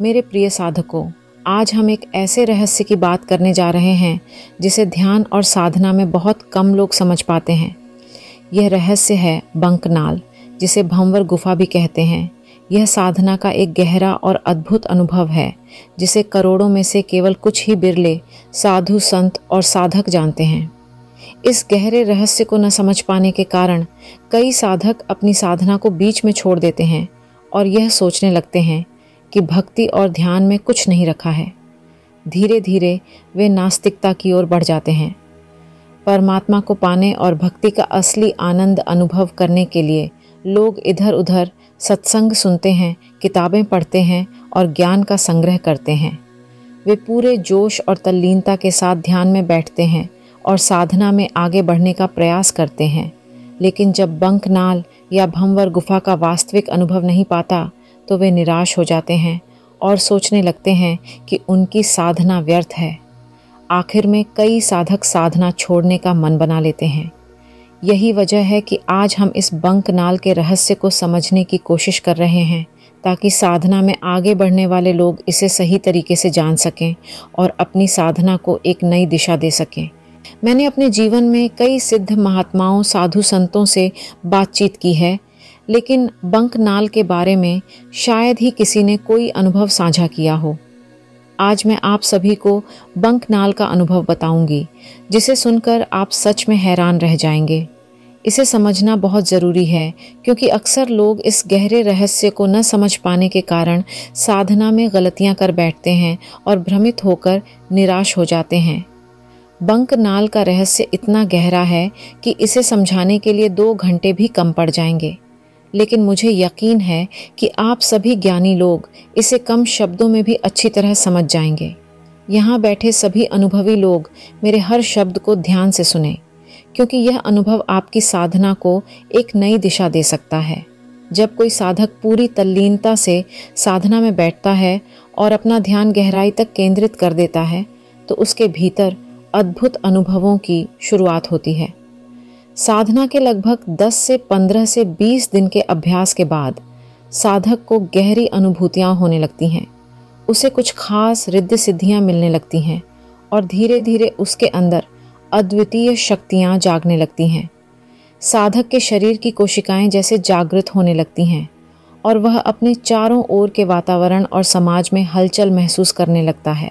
मेरे प्रिय साधकों, आज हम एक ऐसे रहस्य की बात करने जा रहे हैं जिसे ध्यान और साधना में बहुत कम लोग समझ पाते हैं। यह रहस्य है बंकनाल, जिसे भंवर गुफा भी कहते हैं। यह साधना का एक गहरा और अद्भुत अनुभव है जिसे करोड़ों में से केवल कुछ ही बिरले साधु, संत और साधक जानते हैं। इस गहरे रहस्य को न समझ पाने के कारण कई साधक अपनी साधना को बीच में छोड़ देते हैं और यह सोचने लगते हैं कि भक्ति और ध्यान में कुछ नहीं रखा है। धीरे धीरे वे नास्तिकता की ओर बढ़ जाते हैं। परमात्मा को पाने और भक्ति का असली आनंद अनुभव करने के लिए लोग इधर उधर सत्संग सुनते हैं, किताबें पढ़ते हैं और ज्ञान का संग्रह करते हैं। वे पूरे जोश और तल्लीनता के साथ ध्यान में बैठते हैं और साधना में आगे बढ़ने का प्रयास करते हैं। लेकिन जब बंकनाल या भंवर गुफा का वास्तविक अनुभव नहीं पाता तो वे निराश हो जाते हैं और सोचने लगते हैं कि उनकी साधना व्यर्थ है। आखिर में कई साधक साधना छोड़ने का मन बना लेते हैं। यही वजह है कि आज हम इस बंकनाल के रहस्य को समझने की कोशिश कर रहे हैं ताकि साधना में आगे बढ़ने वाले लोग इसे सही तरीके से जान सकें और अपनी साधना को एक नई दिशा दे सकें। मैंने अपने जीवन में कई सिद्ध महात्माओं, साधु संतों से बातचीत की है, लेकिन बंकनाल के बारे में शायद ही किसी ने कोई अनुभव साझा किया हो। आज मैं आप सभी को बंकनाल का अनुभव बताऊंगी, जिसे सुनकर आप सच में हैरान रह जाएंगे। इसे समझना बहुत ज़रूरी है क्योंकि अक्सर लोग इस गहरे रहस्य को न समझ पाने के कारण साधना में गलतियां कर बैठते हैं और भ्रमित होकर निराश हो जाते हैं। बंकनाल का रहस्य इतना गहरा है कि इसे समझाने के लिए 2 घंटे भी कम पड़ जाएंगे, लेकिन मुझे यकीन है कि आप सभी ज्ञानी लोग इसे कम शब्दों में भी अच्छी तरह समझ जाएंगे। यहाँ बैठे सभी अनुभवी लोग मेरे हर शब्द को ध्यान से सुने, क्योंकि यह अनुभव आपकी साधना को एक नई दिशा दे सकता है। जब कोई साधक पूरी तल्लीनता से साधना में बैठता है और अपना ध्यान गहराई तक केंद्रित कर देता है तो उसके भीतर अद्भुत अनुभवों की शुरुआत होती है। साधना के लगभग 10 से 15 से 20 दिन के अभ्यास के बाद साधक को गहरी अनुभूतियां होने लगती हैं। उसे कुछ खास रिद्धि सिद्धियां मिलने लगती हैं और धीरे धीरे उसके अंदर अद्वितीय शक्तियां जागने लगती हैं। साधक के शरीर की कोशिकाएं जैसे जागृत होने लगती हैं और वह अपने चारों ओर के वातावरण और समाज में हलचल महसूस करने लगता है।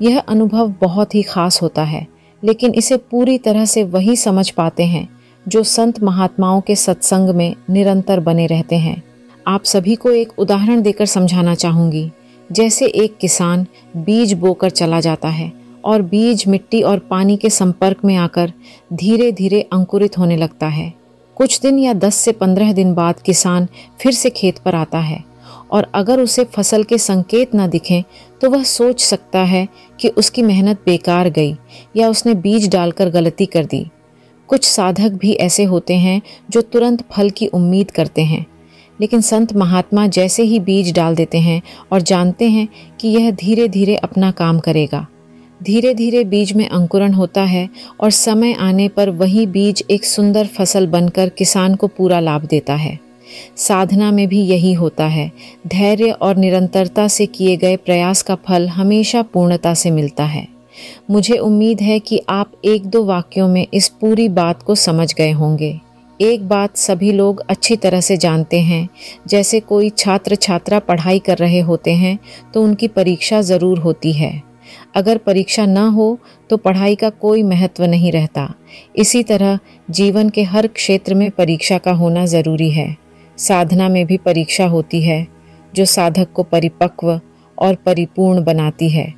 यह अनुभव बहुत ही खास होता है, लेकिन इसे पूरी तरह से वही समझ पाते हैं जो संत महात्माओं के सत्संग में निरंतर बने रहते हैं। आप सभी को एक उदाहरण देकर समझाना चाहूँगी। जैसे एक किसान बीज बोकर चला जाता है और बीज मिट्टी और पानी के संपर्क में आकर धीरे धीरे अंकुरित होने लगता है। कुछ दिन या 10 से 15 दिन बाद किसान फिर से खेत पर आता है और अगर उसे फसल के संकेत न दिखें तो वह सोच सकता है कि उसकी मेहनत बेकार गई या उसने बीज डालकर गलती कर दी। कुछ साधक भी ऐसे होते हैं जो तुरंत फल की उम्मीद करते हैं, लेकिन संत महात्मा जैसे ही बीज डाल देते हैं और जानते हैं कि यह धीरे धीरे अपना काम करेगा। धीरे धीरे बीज में अंकुरण होता है और समय आने पर वही बीज एक सुंदर फसल बनकर किसान को पूरा लाभ देता है। साधना में भी यही होता है। धैर्य और निरंतरता से किए गए प्रयास का फल हमेशा पूर्णता से मिलता है। मुझे उम्मीद है कि आप 1-2 वाक्यों में इस पूरी बात को समझ गए होंगे। एक बात सभी लोग अच्छी तरह से जानते हैं, जैसे कोई छात्र छात्रा पढ़ाई कर रहे होते हैं तो उनकी परीक्षा ज़रूर होती है। अगर परीक्षा न हो तो पढ़ाई का कोई महत्व नहीं रहता। इसी तरह जीवन के हर क्षेत्र में परीक्षा का होना ज़रूरी है। साधना में भी परीक्षा होती है जो साधक को परिपक्व और परिपूर्ण बनाती है।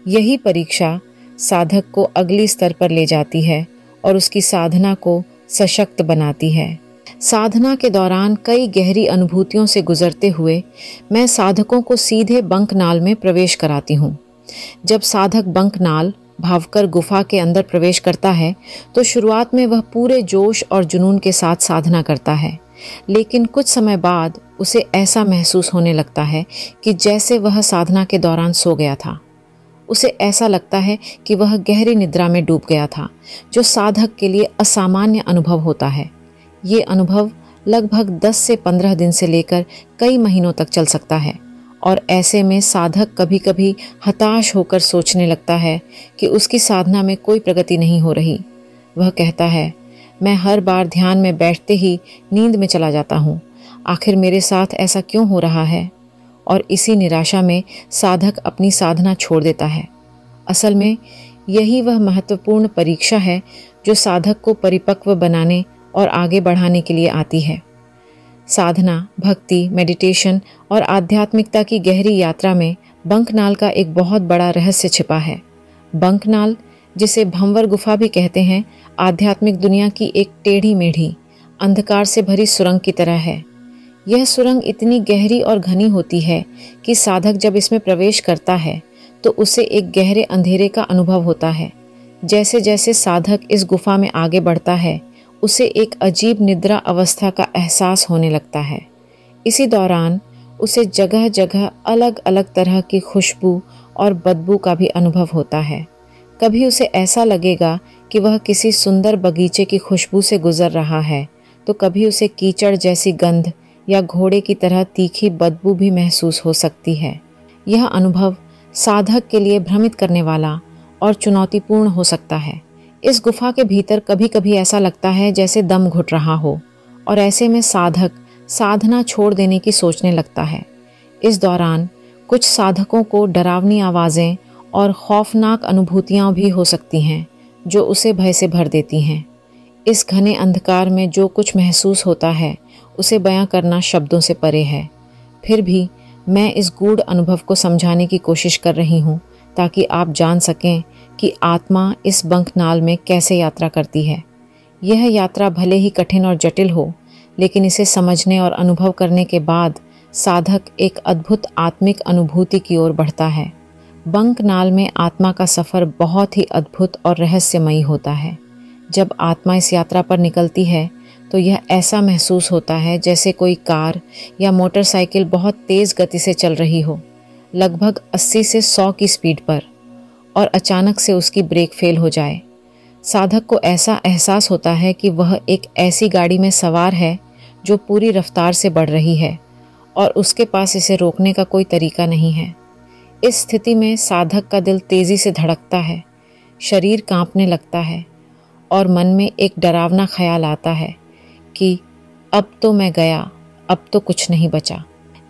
यही परीक्षा साधक को अगली स्तर पर ले जाती है और उसकी साधना को सशक्त बनाती है। साधना के दौरान कई गहरी अनुभूतियों से गुजरते हुए मैं साधकों को सीधे बंकनाल में प्रवेश कराती हूँ। जब साधक बंकनाल भावकर गुफा के अंदर प्रवेश करता है तो शुरुआत में वह पूरे जोश और जुनून के साथ साधना करता है, लेकिन कुछ समय बाद उसे ऐसा महसूस होने लगता है कि जैसे वह साधना के दौरान सो गया था। उसे ऐसा लगता है कि वह गहरी निद्रा में डूब गया था, जो साधक के लिए असामान्य अनुभव होता है। ये अनुभव लगभग 10 से 15 दिन से लेकर कई महीनों तक चल सकता है और ऐसे में साधक कभी कभी हताश होकर सोचने लगता है कि उसकी साधना में कोई प्रगति नहीं हो रही। वह कहता है, मैं हर बार ध्यान में बैठते ही नींद में चला जाता हूँ, आखिर मेरे साथ ऐसा क्यों हो रहा है? और इसी निराशा में साधक अपनी साधना छोड़ देता है। असल में यही वह महत्वपूर्ण परीक्षा है जो साधक को परिपक्व बनाने और आगे बढ़ाने के लिए आती है। साधना, भक्ति, मेडिटेशन और आध्यात्मिकता की गहरी यात्रा में बंकनाल का एक बहुत बड़ा रहस्य छिपा है। बंकनाल, जिसे भंवर गुफा भी कहते हैं, आध्यात्मिक दुनिया की एक टेढ़ी मेढ़ी, अंधकार से भरी सुरंग की तरह है। यह सुरंग इतनी गहरी और घनी होती है कि साधक जब इसमें प्रवेश करता है तो उसे एक गहरे अंधेरे का अनुभव होता है। जैसे जैसे साधक इस गुफा में आगे बढ़ता है, उसे एक अजीब निद्रा अवस्था का एहसास होने लगता है। इसी दौरान उसे जगह जगह अलग अलग तरह की खुशबू और बदबू का भी अनुभव होता है। कभी उसे ऐसा लगेगा कि वह किसी सुंदर बगीचे की खुशबू से गुजर रहा है, तो कभी उसे कीचड़ जैसी गंध या घोड़े की तरह तीखी बदबू भी महसूस हो सकती है। यह अनुभव साधक के लिए भ्रमित करने वाला और चुनौतीपूर्ण हो सकता है। इस गुफा के भीतर कभी कभी ऐसा लगता है जैसे दम घुट रहा हो, और ऐसे में साधक साधना छोड़ देने की सोचने लगता है। इस दौरान कुछ साधकों को डरावनी आवाज़ें और खौफनाक अनुभूतियाँ भी हो सकती हैं जो उसे भय से भर देती हैं। इस घने अंधकार में जो कुछ महसूस होता है उसे बयां करना शब्दों से परे है। फिर भी मैं इस गूढ़ अनुभव को समझाने की कोशिश कर रही हूँ ताकि आप जान सकें कि आत्मा इस बंकनाल में कैसे यात्रा करती है। यह यात्रा भले ही कठिन और जटिल हो, लेकिन इसे समझने और अनुभव करने के बाद साधक एक अद्भुत आत्मिक अनुभूति की ओर बढ़ता है। बंकनाल में आत्मा का सफ़र बहुत ही अद्भुत और रहस्यमयी होता है। जब आत्मा इस यात्रा पर निकलती है तो यह ऐसा महसूस होता है जैसे कोई कार या मोटरसाइकिल बहुत तेज़ गति से चल रही हो, लगभग 80 से 100 की स्पीड पर, और अचानक से उसकी ब्रेक फेल हो जाए। साधक को ऐसा एहसास होता है कि वह एक ऐसी गाड़ी में सवार है जो पूरी रफ्तार से बढ़ रही है और उसके पास इसे रोकने का कोई तरीका नहीं है। इस स्थिति में साधक का दिल तेज़ी से धड़कता है, शरीर कांपने लगता है और मन में एक डरावना ख्याल आता है कि अब तो मैं गया, अब तो कुछ नहीं बचा।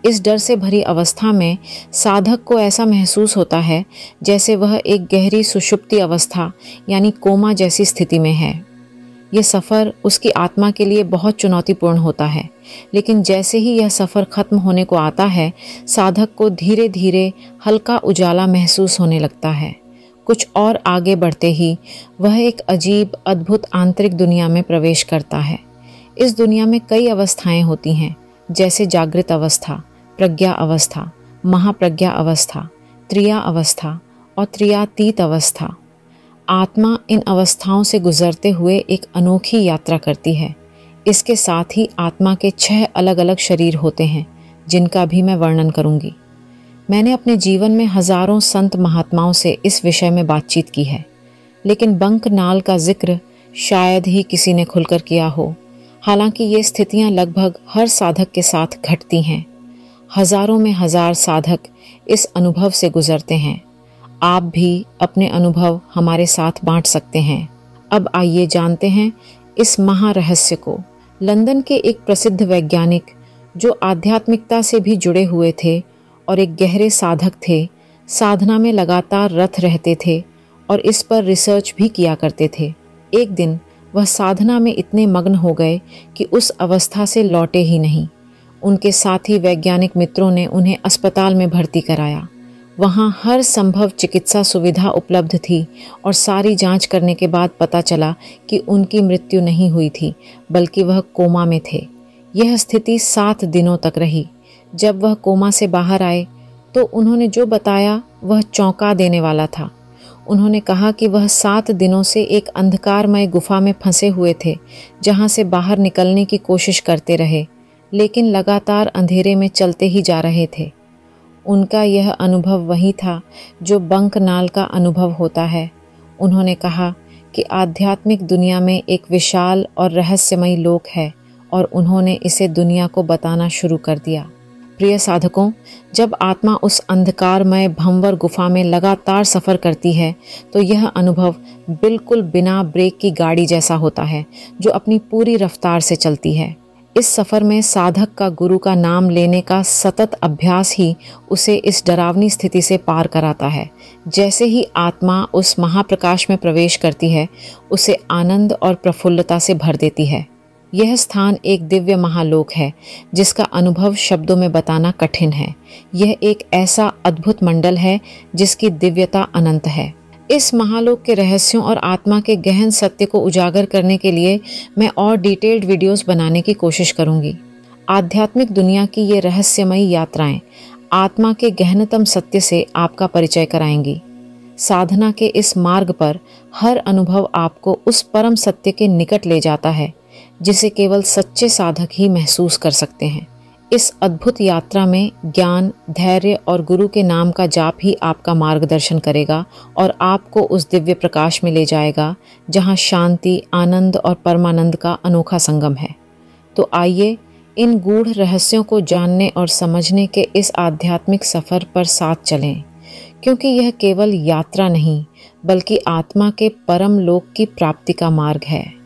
इस डर से भरी अवस्था में साधक को ऐसा महसूस होता है जैसे वह एक गहरी सुषुप्ति अवस्था यानी कोमा जैसी स्थिति में है। यह सफ़र उसकी आत्मा के लिए बहुत चुनौतीपूर्ण होता है, लेकिन जैसे ही यह सफ़र ख़त्म होने को आता है, साधक को धीरे धीरे हल्का उजाला महसूस होने लगता है। कुछ और आगे बढ़ते ही वह एक अजीब अद्भुत आंतरिक दुनिया में प्रवेश करता है। इस दुनिया में कई अवस्थाएं होती हैं, जैसे जागृत अवस्था, प्रज्ञा अवस्था, महाप्रज्ञा अवस्था, त्रिया अवस्था और त्रियातीत अवस्था। आत्मा इन अवस्थाओं से गुजरते हुए एक अनोखी यात्रा करती है। इसके साथ ही आत्मा के 6 अलग अलग शरीर होते हैं, जिनका भी मैं वर्णन करूंगी। मैंने अपने जीवन में हजारों संत महात्माओं से इस विषय में बातचीत की है, लेकिन बंकनाल का जिक्र शायद ही किसी ने खुलकर किया हो। हालांकि ये स्थितियां लगभग हर साधक के साथ घटती हैं। हजारों में हजार साधक इस अनुभव से गुजरते हैं। आप भी अपने अनुभव हमारे साथ बांट सकते हैं। अब आइए जानते हैं इस महारहस्य को। लंदन के एक प्रसिद्ध वैज्ञानिक जो आध्यात्मिकता से भी जुड़े हुए थे और एक गहरे साधक थे, साधना में लगातार रत रहते थे और इस पर रिसर्च भी किया करते थे। एक दिन वह साधना में इतने मग्न हो गए कि उस अवस्था से लौटे ही नहीं। उनके साथी वैज्ञानिक मित्रों ने उन्हें अस्पताल में भर्ती कराया। वहाँ हर संभव चिकित्सा सुविधा उपलब्ध थी और सारी जांच करने के बाद पता चला कि उनकी मृत्यु नहीं हुई थी, बल्कि वह कोमा में थे। यह स्थिति 7 दिनों तक रही। जब वह कोमा से बाहर आए तो उन्होंने जो बताया वह चौंका देने वाला था। उन्होंने कहा कि वह 7 दिनों से एक अंधकारमय गुफा में फंसे हुए थे, जहां से बाहर निकलने की कोशिश करते रहे, लेकिन लगातार अंधेरे में चलते ही जा रहे थे। उनका यह अनुभव वही था जो बंकनाल का अनुभव होता है। उन्होंने कहा कि आध्यात्मिक दुनिया में एक विशाल और रहस्यमयी लोक है और उन्होंने इसे दुनिया को बताना शुरू कर दिया। प्रिय साधकों, जब आत्मा उस अंधकारमय भंवर गुफा में लगातार सफ़र करती है तो यह अनुभव बिल्कुल बिना ब्रेक की गाड़ी जैसा होता है जो अपनी पूरी रफ्तार से चलती है। इस सफ़र में साधक का गुरु का नाम लेने का सतत अभ्यास ही उसे इस डरावनी स्थिति से पार कराता है। जैसे ही आत्मा उस महाप्रकाश में प्रवेश करती है, उसे आनंद और प्रफुल्लता से भर देती है। यह स्थान एक दिव्य महालोक है जिसका अनुभव शब्दों में बताना कठिन है। यह एक ऐसा अद्भुत मंडल है जिसकी दिव्यता अनंत है। इस महालोक के रहस्यों और आत्मा के गहन सत्य को उजागर करने के लिए मैं और डिटेल्ड वीडियोस बनाने की कोशिश करूंगी। आध्यात्मिक दुनिया की ये रहस्यमयी यात्राएं आत्मा के गहनतम सत्य से आपका परिचय कराएंगी। साधना के इस मार्ग पर हर अनुभव आपको उस परम सत्य के निकट ले जाता है जिसे केवल सच्चे साधक ही महसूस कर सकते हैं। इस अद्भुत यात्रा में ज्ञान, धैर्य और गुरु के नाम का जाप ही आपका मार्गदर्शन करेगा और आपको उस दिव्य प्रकाश में ले जाएगा जहां शांति, आनंद और परमानंद का अनोखा संगम है। तो आइए इन गूढ़ रहस्यों को जानने और समझने के इस आध्यात्मिक सफ़र पर साथ चलें, क्योंकि यह केवल यात्रा नहीं बल्कि आत्मा के परम लोक की प्राप्ति का मार्ग है।